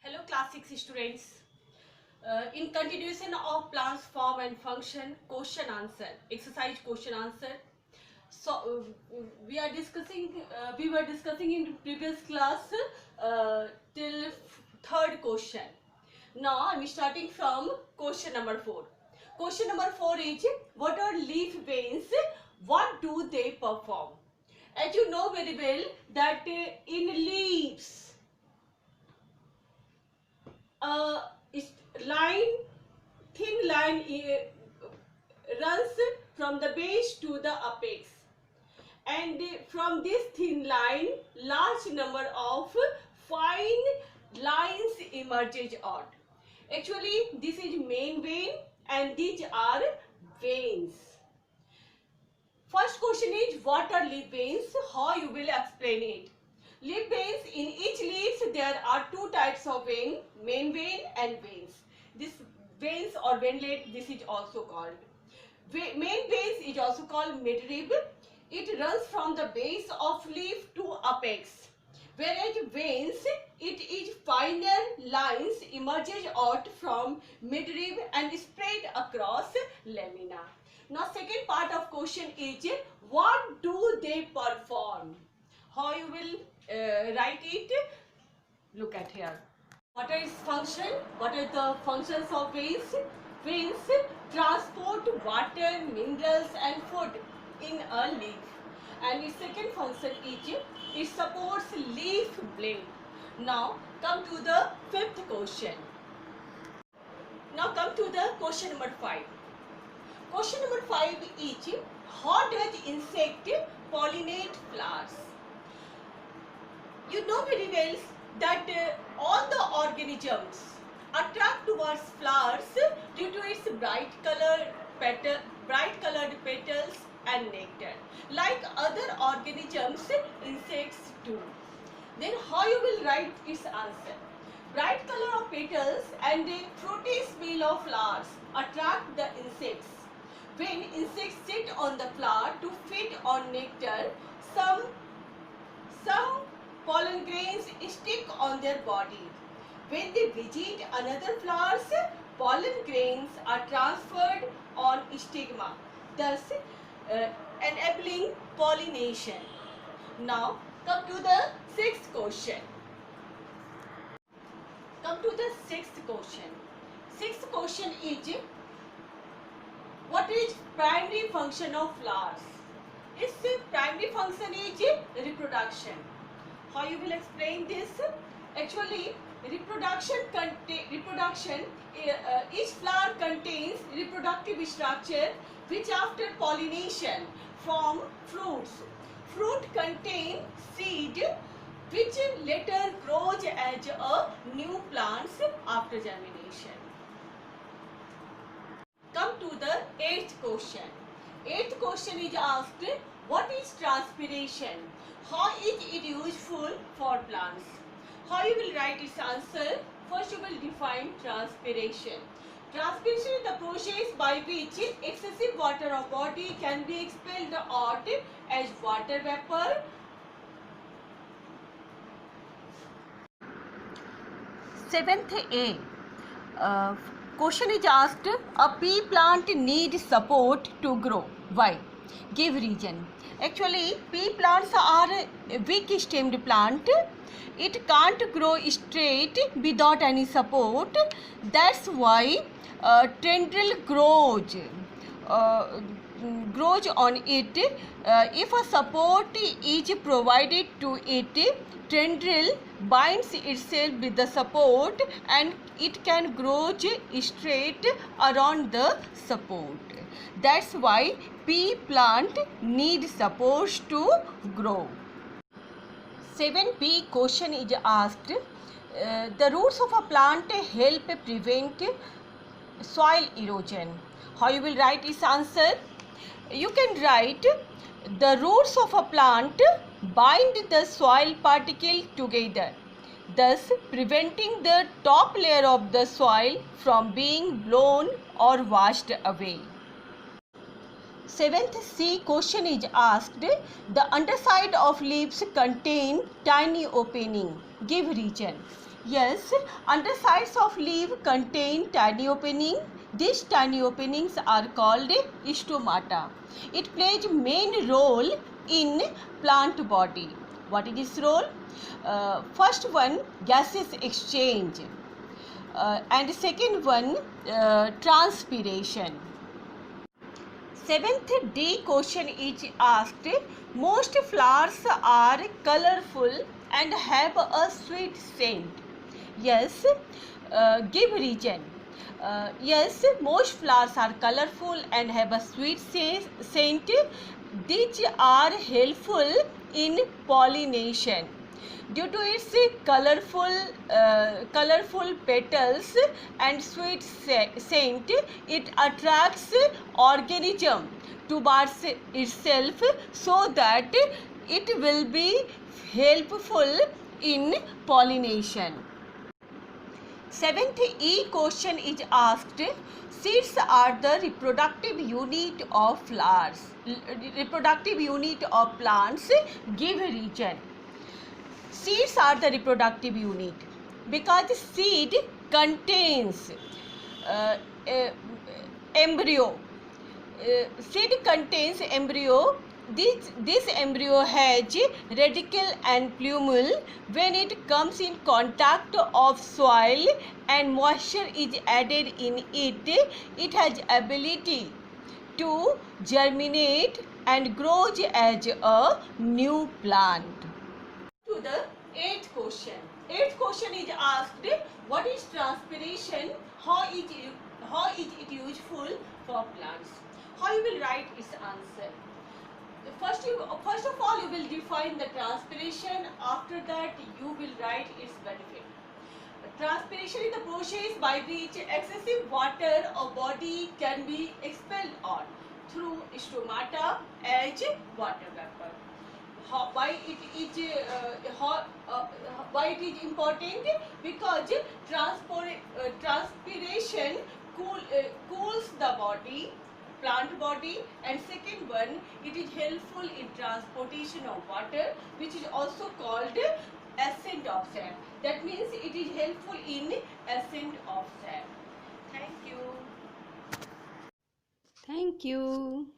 Hello class 6 students. In continuation of plants form and function, question answer, exercise question answer. So we were discussing in previous class till third question. Now I'm starting from question number 4. Question number 4 is, what are leaf veins? What do they perform? As you know very well that in leaves, a thin line runs from the base to the apex, and from this thin line large number of fine lines emerges out. Actually this is main vein and these are veins. First question is, what are leaf veins? How you will explain it? Leaf veins, in each leaves there are two types of vein, main vein and veins. This veins or veinlet, this is also called. Main veins is also called midrib. It runs from the base of leaf to apex. Whereas veins, it is finer lines emerges out from midrib and spread across lamina. Now second part of question is, what do they perform? How you will write it? Look at here. What is function? What are the functions of veins? Veins transport water, minerals and food in a leaf. And its second function is, it supports leaf blade. Now come to the fifth question. Now come to the question number 5. Question number 5 is, how does insect pollinate flowers? You know very well that all the organisms attract towards flowers due to its bright colored petals and nectar, like other organisms, insects too. Then how you will write its answer? Bright color of petals and a fruity smell of flowers attract the insects. When insects sit on the flower to feed on nectar, some pollen grains stick on their body. When they visit another flowers, pollen grains are transferred on stigma, thus enabling pollination. Now come to the sixth question. Sixth question is, what is primary function of flowers? Its primary function is reproduction. How you will explain this? Actually, each flower contains reproductive structure which after pollination form fruits. Fruit contain seed which later grows as a new plants after germination. Come to the eighth question. Eighth question is asked, what is transpiration? How is it useful for plants? How you will write its answer? First you will define transpiration. Transpiration is the process by which excessive water of body can be expelled out as water vapor. Seventh A. Question is asked, a pea plant needs support to grow. Why? Give reason. Actually, pea plants are a weak stemmed plant. It can't grow straight without any support. That's why tendril grows on it. If a support is provided to it, tendril binds itself with the support and it can grow straight around the support. That's why pea plant needs support to grow. 7B question is asked, the roots of a plant help prevent soil erosion. How you will write its answer? You can write, the roots of a plant bind the soil particle together, thus preventing the top layer of the soil from being blown or washed away. 7th C question is asked, the underside of leaves contain tiny opening. Give reason. Yes, undersides of leaf contain tiny opening. These tiny openings are called stomata. It plays main role in plant body. What is its role? First one, gases exchange, and second one, transpiration. Seventh D question is asked. Most flowers are colorful and have a sweet scent. Yes, give reason. Yes, most flowers are colorful and have a sweet scent. These are helpful in pollination. Due to its colorful petals and sweet scent, it attracts organism towards itself, so that it will be helpful in pollination. Seventh E question is asked. Seeds are the reproductive unit of flowers. Reproductive unit of plants. Give reason. Seeds are the reproductive unit because seed contains uh, uh, embryo. Seed contains embryo. This embryo has radicle and plumule. When it comes in contact of soil and moisture is added in it, it has ability to germinate and grows as a new plant. To the eighth question. Eighth question is asked, what is transpiration? How is it useful for plants? How you will write its answer? First of all, you will define the transpiration. After that, you will write its benefit. Transpiration is the process by which excessive water or body can be expelled on through stomata as water vapor. Why it is important? Because transpiration cools the body, plant body, and second one, it is helpful in transportation of water, which is also called ascent of sap. That means it is helpful in ascent of sap. Thank you. Thank you.